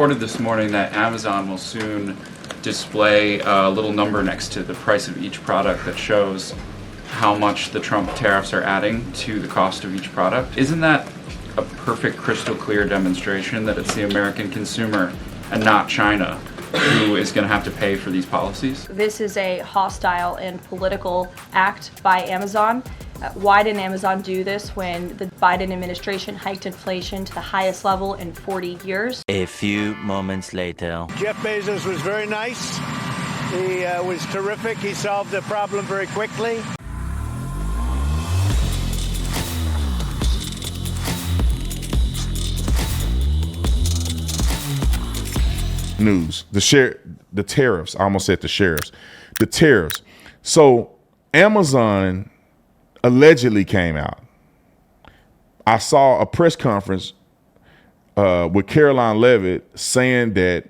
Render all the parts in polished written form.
Reported this morning that Amazon will soon display a little number next to the price of each product that shows how much the Trump tariffs are adding to the cost of each product. Isn't that a perfect, crystal clear demonstration that it's the American consumer and not China who is going to have to pay for these policies? This is a hostile and political act by Amazon. Why didn't Amazon do this when the Biden administration hiked inflation to the highest level in 40 years? A few moments later. Jeff Bezos was very nice. He was terrific. He solved the problem very quickly. News. The tariffs. I almost said the sheriffs. The tariffs. So Amazon allegedly came out. I saw a press conference with Caroline Levitt saying that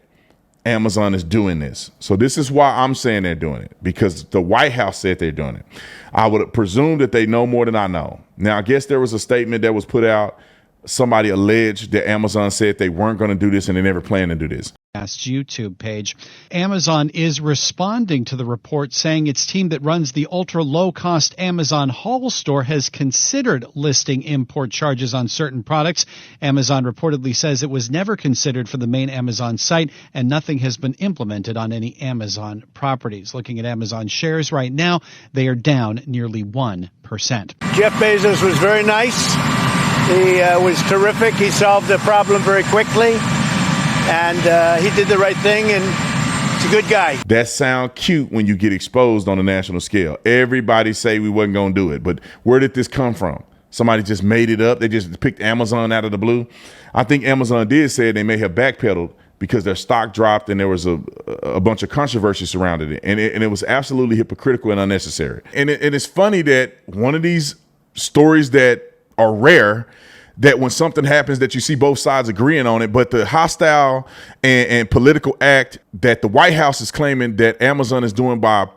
Amazon is doing this. So this is why I'm saying they're doing it, because the White House said they're doing it. I would presume that they know more than I know. Now, I guess there was a statement that was put out. Somebody alleged that Amazon said they weren't going to do this and they never planned to do this. YouTube page. Amazon is responding to the report, saying its team that runs the ultra-low-cost Amazon Haul store has considered listing import charges on certain products. Amazon reportedly says it was never considered for the main Amazon site, and nothing has been implemented on any Amazon properties. Looking at Amazon shares right now, they are down nearly 1%. Jeff Bezos was very nice. He was terrific. He solved the problem very quickly. And he did the right thing, and he's a good guy. That sound cute when you get exposed on a national scale. Everybody say we wasn't going to do it, but where did this come from? Somebody just made it up. They just picked Amazon out of the blue. I think Amazon did say they may have backpedaled because their stock dropped and there was a bunch of controversy surrounding it. And it was absolutely hypocritical and unnecessary. And it's funny that one of these stories that are rare, that when something happens that you see both sides agreeing on it, but the hostile and political act that the White House is claiming that Amazon is doing by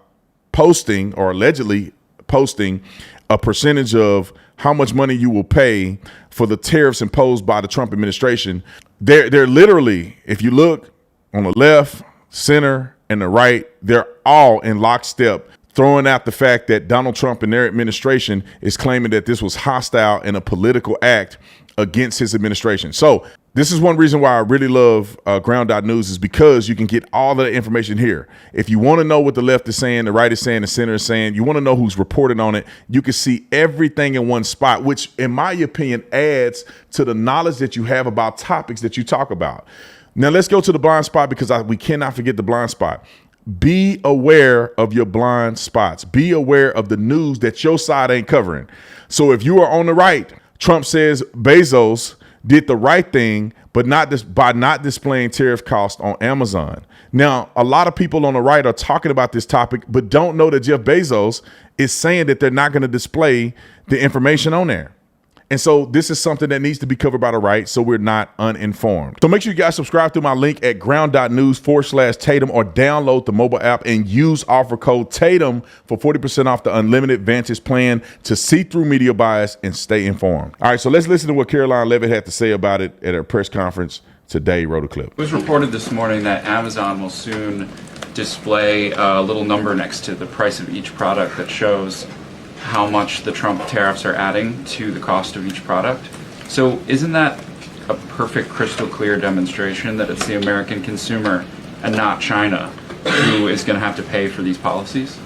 posting or allegedly posting a percentage of how much money you will pay for the tariffs imposed by the Trump administration. They're literally, if you look on the left, center, and the right, they're all in lockstep, throwing out the fact that Donald Trump and their administration is claiming that this was hostile and a political act against his administration. So this is one reason why I really love Ground.News, is because you can get all the information here. If you want to know what the left is saying, the right is saying, the center is saying, you want to know who's reporting on it, you can see everything in one spot, which in my opinion adds to the knowledge that you have about topics that you talk about. Now let's go to the blind spot, because we cannot forget the blind spot. Be aware of your blind spots. Be aware of the news that your side ain't covering. So if you are on the right, Trump says Bezos did the right thing, but by not displaying tariff costs on Amazon. Now, a lot of people on the right are talking about this topic, but don't know that Jeff Bezos is saying that they're not going to display the information on there. And so this is something that needs to be covered by the right, so we're not uninformed. So make sure you guys subscribe to my link at ground.news/Tatum, or download the mobile app and use offer code Tatum for 40% off the unlimited Vantage plan to see through media bias and stay informed. All right, so let's listen to what Caroline Levitt had to say about it at her press conference today. Wrote a clip. It was reported this morning that Amazon will soon display a little number next to the price of each product that shows how much the Trump tariffs are adding to the cost of each product. So isn't that a perfect, crystal clear demonstration that it's the American consumer and not China who is going to have to pay for these policies?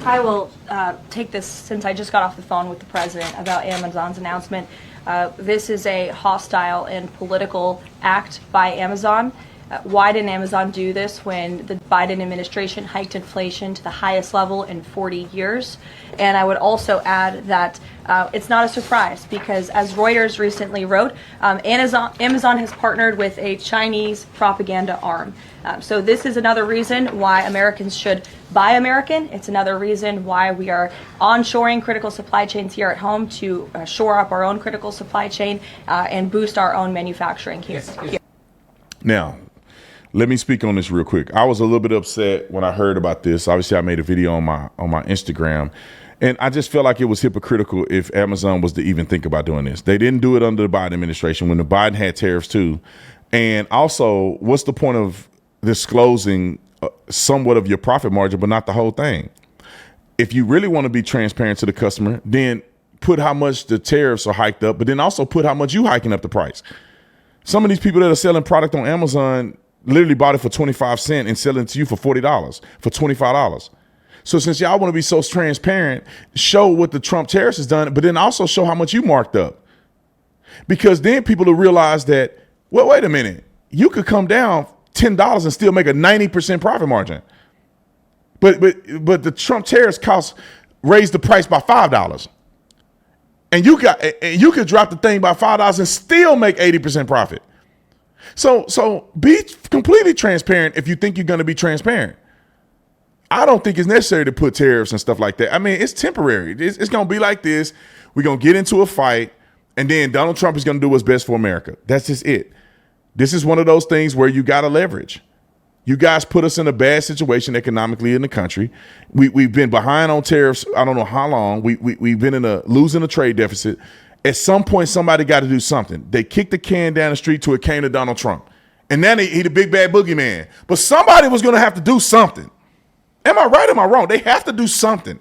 I will take this, since I just got off the phone with the president about Amazon's announcement. This is a hostile and political act by Amazon. Why didn't Amazon do this when the Biden administration hiked inflation to the highest level in 40 years? And I would also add that it's not a surprise, because as Reuters recently wrote, Amazon has partnered with a Chinese propaganda arm. So this is another reason why Americans should buy American. It's another reason why we are onshoring critical supply chains here at home to shore up our own critical supply chain and boost our own manufacturing here. Now, let me speak on this real quick. I was a little bit upset when I heard about this. Obviously, I made a video on my Instagram, and I just felt like it was hypocritical if Amazon was to even think about doing this. They didn't do it under the Biden administration when the Biden had tariffs too. And also, what's the point of disclosing somewhat of your profit margin, but not the whole thing? If you really want to be transparent to the customer, then put how much the tariffs are hiked up, but then also put how much you hiking up the price. Some of these people that are selling product on Amazon literally bought it for 25 cents and selling it to you for $40, for $25. So since y'all want to be so transparent, show what the Trump tariffs has done, but then also show how much you marked up. Because then people will realize that, well, wait a minute, you could come down $10 and still make a 90% profit margin. But the Trump tariffs raised the price by $5. And you could drop the thing by $5 and still make 80% profit. So be completely transparent if you think you're going to be transparent. I don't think it's necessary to put tariffs and stuff like that. I mean, it's temporary. It's going to be like this. We're going to get into a fight, and then Donald Trump is going to do what's best for America. That's just it. This is one of those things where you got to leverage. You guys put us in a bad situation economically in the country. We've been behind on tariffs. I don't know how long. We've been losing a trade deficit. At some point, somebody got to do something. They kicked the can down the street till it came to Donald Trump. And then he the big bad boogeyman. But somebody was going to have to do something. Am I right or am I wrong? They have to do something.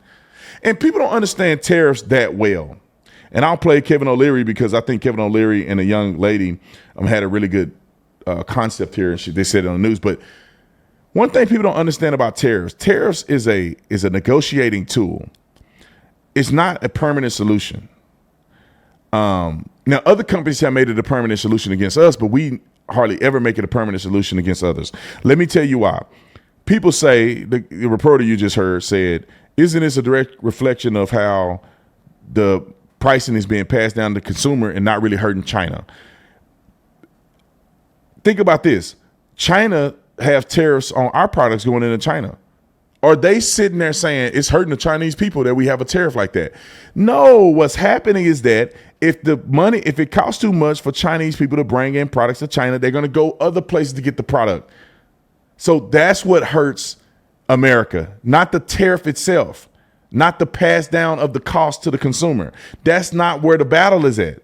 And people don't understand tariffs that well. And I'll play Kevin O'Leary because I think Kevin O'Leary and a young lady had a really good concept here. And they said it on the news. But one thing people don't understand about tariffs is a negotiating tool. It's not a permanent solution. Now, other companies have made it a permanent solution against us, but we hardly ever make it a permanent solution against others. Let me tell you why. People say, the reporter you just heard said, isn't this a direct reflection of how the pricing is being passed down to the consumer and not really hurting China? Think about this. China have tariffs on our products going into China. Are they sitting there saying it's hurting the Chinese people that we have a tariff like that? No, what's happening is that if it costs too much for Chinese people to bring in products to China, they're going to go other places to get the product. So that's what hurts America, not the tariff itself, not the pass down of the cost to the consumer. That's not where the battle is at.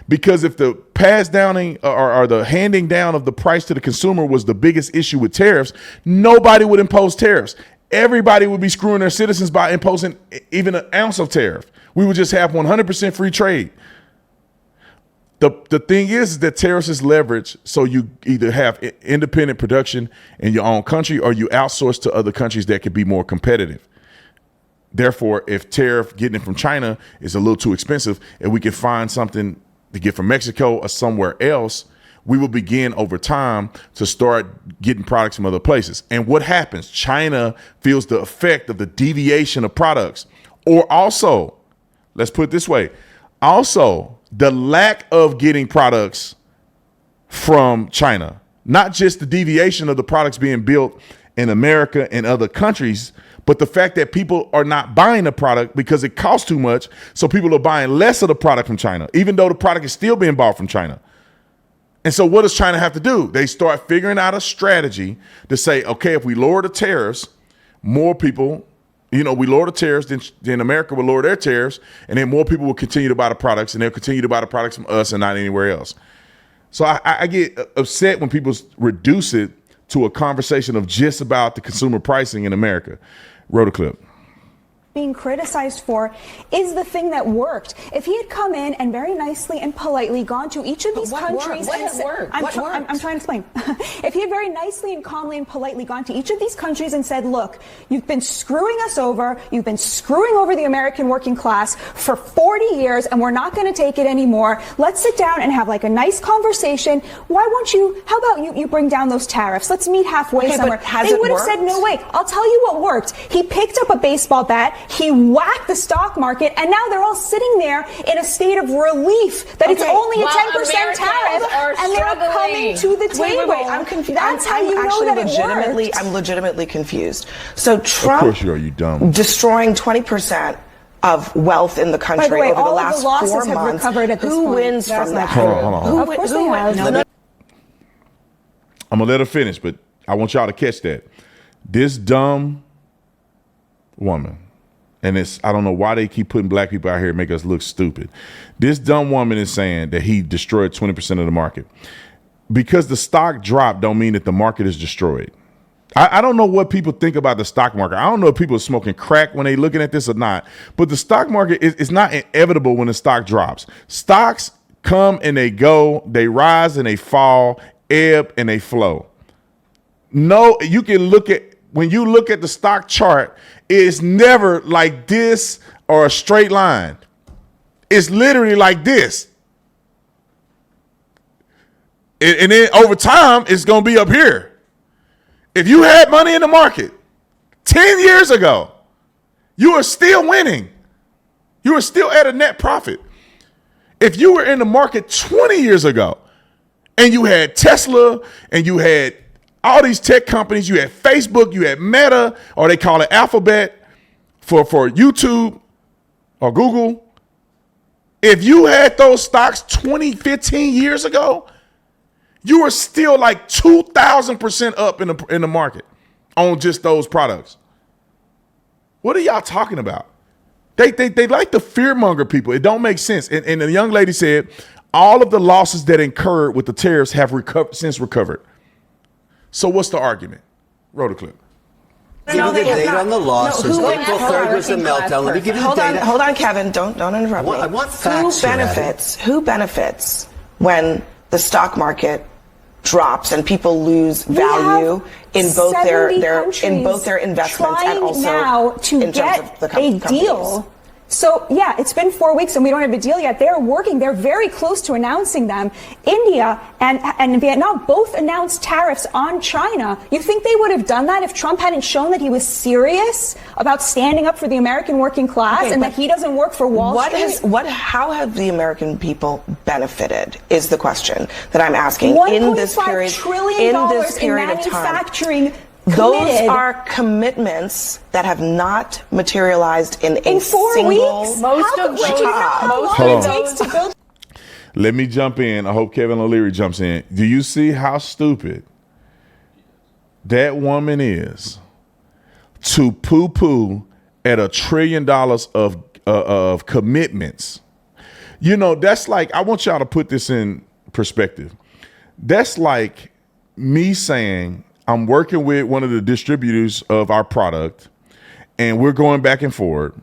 Because if the pass downing or the handing down of the price to the consumer was the biggest issue with tariffs, nobody would impose tariffs. Everybody would be screwing their citizens by imposing even an ounce of tariff. We would just have 100% free trade. The thing is that tariffs is leverage, so you either have independent production in your own country or you outsource to other countries that could be more competitive. Therefore, if tariff getting it from China is a little too expensive and we can find something to get from Mexico or somewhere else, we will begin over time to start getting products from other places. And what happens? China feels the effect of the deviation of products. Or also, let's put it this way, also the lack of getting products from China, not just the deviation of the products being built in America and other countries, but the fact that people are not buying the product because it costs too much. So people are buying less of the product from China, even though the product is still being bought from China. And so what does China have to do? They start figuring out a strategy to say, okay, if we lower the tariffs, more people, we lower the tariffs, then America will lower their tariffs, and then more people will continue to buy the products, and they'll continue to buy the products from us and not anywhere else. So I get upset when people reduce it to a conversation of just about the consumer pricing in America. Roll the clip. Being criticized for is the thing that worked. If he had come in and very nicely and politely gone to each of these countries and said, I'm trying to explain. If he had very nicely and calmly and politely gone to each of these countries and said, look, you've been screwing us over, you've been screwing over the American working class for 40 years, and we're not going to take it anymore. Let's sit down and have like a nice conversation. Why won't you, how about you bring down those tariffs? Let's meet halfway somewhere. They would have said, no way. I'll tell you what worked. He picked up a baseball bat, he whacked the stock market, and now they're all sitting there in a state of relief that it's only a 10% tariff, and they're coming to the table. Wait, I'm confused. That's how you know that it worked. I'm legitimately confused. So Trump, of course you are, you dumb. Destroying 20% of wealth in the country By the way, over the all last of the losses 4 have months. recovered at this Who point. wins That's from not that? true. Hold on. Of course they have. I'm going to let her finish, but I want y'all to catch that. This dumb woman, and I don't know why they keep putting black people out here and make us look stupid. This dumb woman is saying that he destroyed 20% of the market. because the stock dropped don't mean that the market is destroyed. I don't know what people think about the stock market. I don't know if people are smoking crack when they looking at this or not, but the stock market is not inevitable when the stock drops. Stocks come and they go, they rise and they fall, ebb and they flow. No, you can look at, when you look at the stock chart, it's never like this or a straight line. It's literally like this. And then over time, it's going to be up here. If you had money in the market 10 years ago, you are still winning. You are still at a net profit. If you were in the market 20 years ago and you had Tesla and you had all these tech companies, you had Facebook, you had Meta, or they call it Alphabet for YouTube or Google. If you had those stocks 15 years ago, you were still like 2,000% up in the market on just those products. What are y'all talking about? They like to fearmonger people. It don't make sense. And the young lady said all of the losses that incurred with the tariffs have since recovered. So what's the argument? Roll the clip. Give you the date on the losses. April 3rd was a meltdown. Let me give you the data. Hold on, Kevin. Don't interrupt me. I want facts. Who benefits when the stock market drops and people lose value in both their investments and also now to in get terms of the a deal. So yeah, it's been 4 weeks and we don't have a deal yet. They're working. They're very close to announcing them. India and Vietnam both announced tariffs on China. You think they would have done that if Trump hadn't shown that he was serious about standing up for the American working class and that he doesn't work for Wall Street? How have the American people benefited is the question that I'm asking in this period. $1.5 trillion in this period in of time. manufacturing. Those are commitments that have not materialized in a 4 single weeks. Let me jump in. I hope Kevin O'Leary jumps in. Do you see how stupid that woman is to poo-poo at $1 trillion of commitments? You know, that's like, I want y'all to put this in perspective. That's like me saying, I'm working with one of the distributors of our product and we're going back and forth.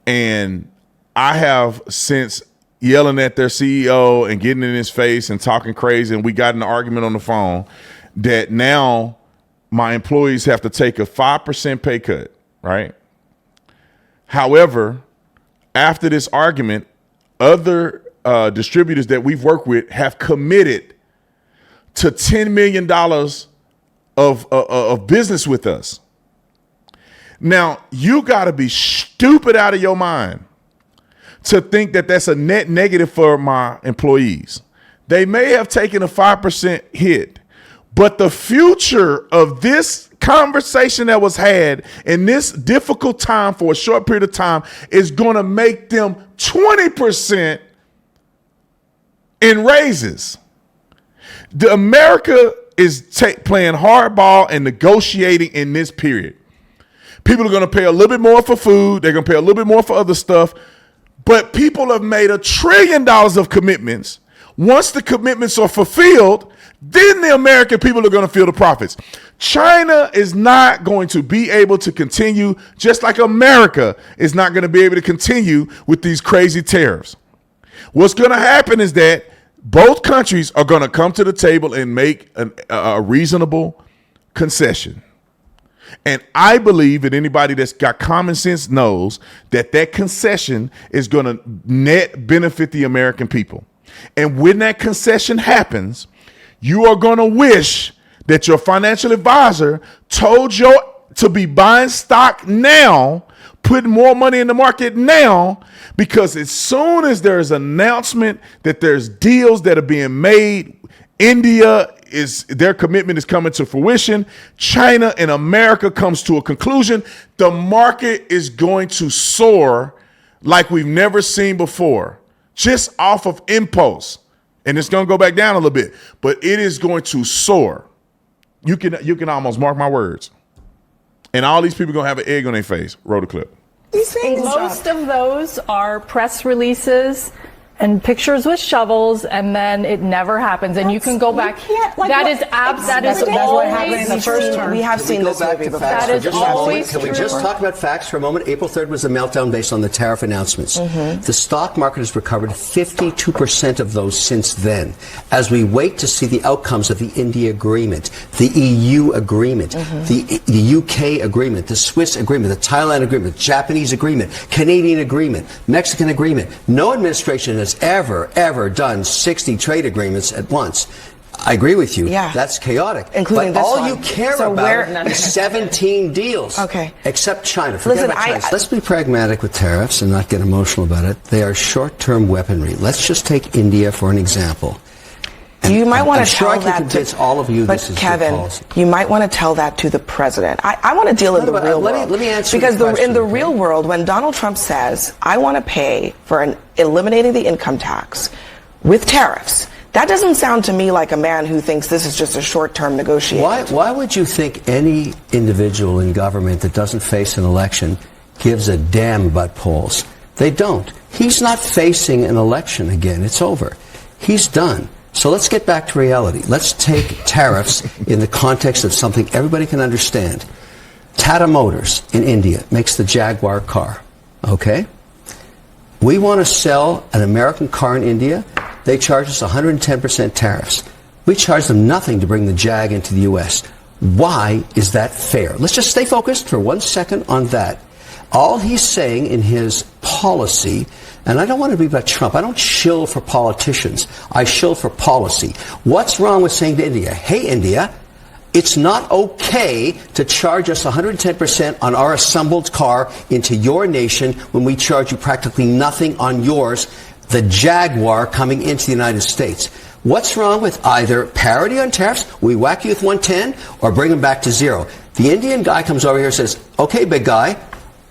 And I have since yelling at their CEO and getting in his face and talking crazy. And we got in an argument on the phone that now my employees have to take a 5% pay cut, right? However, after this argument, other distributors that we've worked with have committed to $10 million of business with us. Now, you got to be stupid out of your mind to think that that's a net negative for my employees. They may have taken a 5% hit, but the future of this conversation that was had in this difficult time for a short period of time is going to make them 20% in raises. The America is playing hardball and negotiating in this period. People are going to pay a little bit more for food. They're going to pay a little bit more for other stuff. But people have made $1 trillion of commitments. Once the commitments are fulfilled, then the American people are going to feel the profits. China is not going to be able to continue, just like America is not going to be able to continue with these crazy tariffs. What's going to happen is that both countries are going to come to the table and make a reasonable concession. And I believe that anybody that's got common sense knows that that concession is going to net benefit the American people. And when that concession happens, you are going to wish that your financial advisor told you to be buying stock now, putting more money in the market now, because as soon as there's an announcement that there's deals that are being made, India their commitment is coming to fruition, China and America comes to a conclusion, the market is going to soar like we've never seen before, just off of impulse. And it's going to go back down a little bit, but it is going to soar. You can almost mark my words. And all these people are going to have an egg on their face. Roll the clip. Most of those are press releases and pictures with shovels, and then it never happens, and you can go back. That is what happened in the first term. We have seen this movie before. That is always true. Can we just talk about facts for a moment? April 3rd was a meltdown based on the tariff announcements. The stock market has recovered 52% of those since then. As we wait to see the outcomes of the India agreement, the EU agreement, the UK agreement, the Swiss agreement, the Thailand agreement, the Japanese agreement, Canadian agreement, Mexican agreement. No administration has ever done 60 trade agreements at once. I agree with you. Yeah. That's chaotic. Including but this all one. you care So about is 17 deals. Okay. Except China. Forget Listen, about China. Let's be pragmatic with tariffs and not get emotional about it. They are short-term weaponry. Let's just take India for an example. You might want to tell tell that convince all of you but this is Kevin, your policy. you might want to tell that to the president. I want to deal in the real world. Let me answer because the question, in the real world, when Donald Trump says, "I want to pay for eliminating the income tax with tariffs," that doesn't sound to me like a man who thinks this is just a short-term negotiation. Why would you think any individual in government that doesn't face an election gives a damn about polls? They don't. He's not facing an election again. It's over. He's done. So let's get back to reality. Let's take tariffs in the context of something everybody can understand. Tata Motors in India makes the Jaguar car. Okay? We want to sell an American car in India. They charge us 110% tariffs. We charge them nothing to bring the Jag into the U.S. Why is that fair? Let's just stay focused for 1 second on that. All he's saying in his policy, and I don't want to be about Trump. I don't shill for politicians. I shill for policy. What's wrong with saying to India, hey, India, it's not okay to charge us 110% on our assembled car into your nation when we charge you practically nothing on yours, the Jaguar coming into the United States. What's wrong with either parity on tariffs, we whack you with 110, or bring them back to zero? The Indian guy comes over here and says, okay, big guy,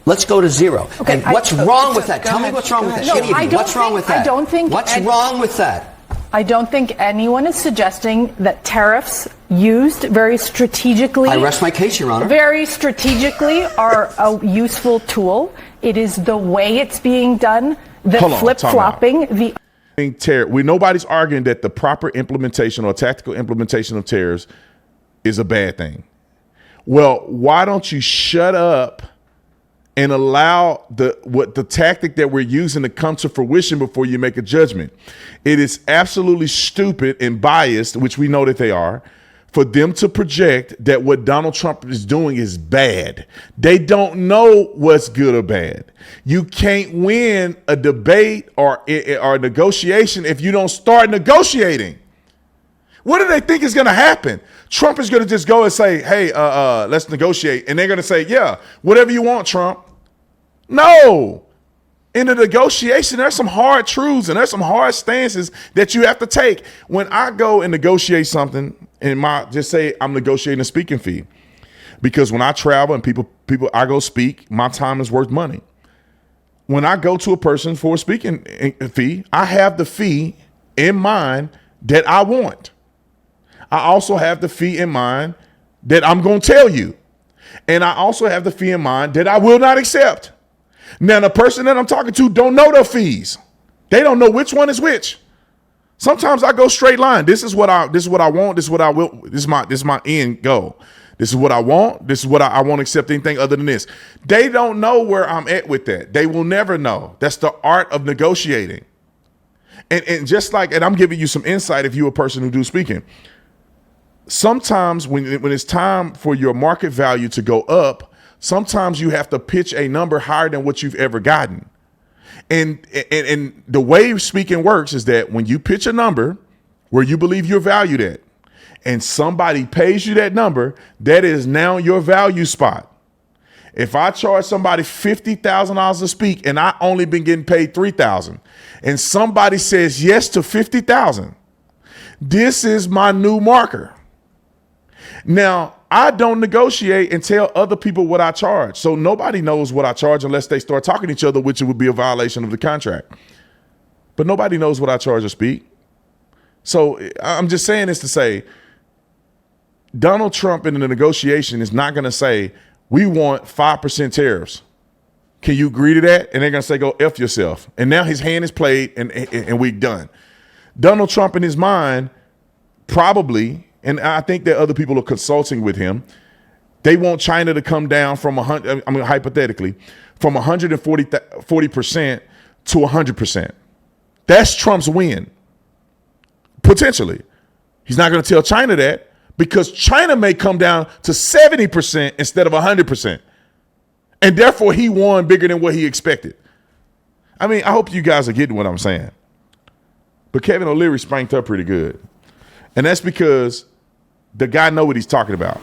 let's go to zero. Okay, and what's wrong with that? Tell me what's wrong with that. No, What's wrong with that? I don't think. What's wrong with that? I don't think anyone is suggesting that tariffs used very strategically. I rest my case, Your Honor. Very strategically are a useful tool. It is the way it's being done, the flip-flopping, nobody's arguing that the proper implementation or tactical implementation of tariffs is a bad thing. Well, why don't you shut up and allow the tactic that we're using to come to fruition before you make a judgment? It is absolutely stupid and biased, which we know that they are, for them to project that what Donald Trump is doing is bad. They don't know what's good or bad. You can't win a debate or a negotiation if you don't start negotiating. What do they think is going to happen? Trump is going to just go and say, hey, let's negotiate. And they're going to say, yeah, whatever you want, Trump. No. In the negotiation, there's some hard truths and there's some hard stances that you have to take. When I go and negotiate something, and just say I'm negotiating a speaking fee, because when I travel and people I go speak, my time is worth money. When I go to a person for a speaking fee, I have the fee in mind that I want. I also have the fee in mind that I'm going to tell you. And I also have the fee in mind that I will not accept. Now, the person that I'm talking to don't know the fees. They don't know which one is which. Sometimes I go straight line. This is what I want. This is what I will. This is my end goal. This is what I want. This is what I won't accept anything other than this. They don't know where I'm at with that. They will never know. That's the art of negotiating. And just like, and I'm giving you some insight if you're a person who do speaking. Sometimes when it's time for your market value to go up, sometimes you have to pitch a number higher than what you've ever gotten. And the way speaking works is that when you pitch a number where you believe you're valued at, and somebody pays you that number, that is now your value spot. If I charge somebody $50,000 to speak and I only been getting paid $3,000, and somebody says yes to $50,000, this is my new marker. Now, I don't negotiate and tell other people what I charge. So nobody knows what I charge unless they start talking to each other, which would be a violation of the contract. But nobody knows what I charge to speak. So I'm just saying this to say, Donald Trump in the negotiation is not going to say, we want 5% tariffs. Can you agree to that? And they're going to say, go F yourself. And now his hand is played and we're done. Donald Trump in his mind probably, and I think that other people are consulting with him, they want China to come down from hypothetically, from 140% to 100%. That's Trump's win. Potentially. He's not going to tell China that because China may come down to 70% instead of 100%. And therefore, he won bigger than what he expected. I mean, I hope you guys are getting what I'm saying. But Kevin O'Leary spanked up pretty good. And that's because the guy know what he's talking about.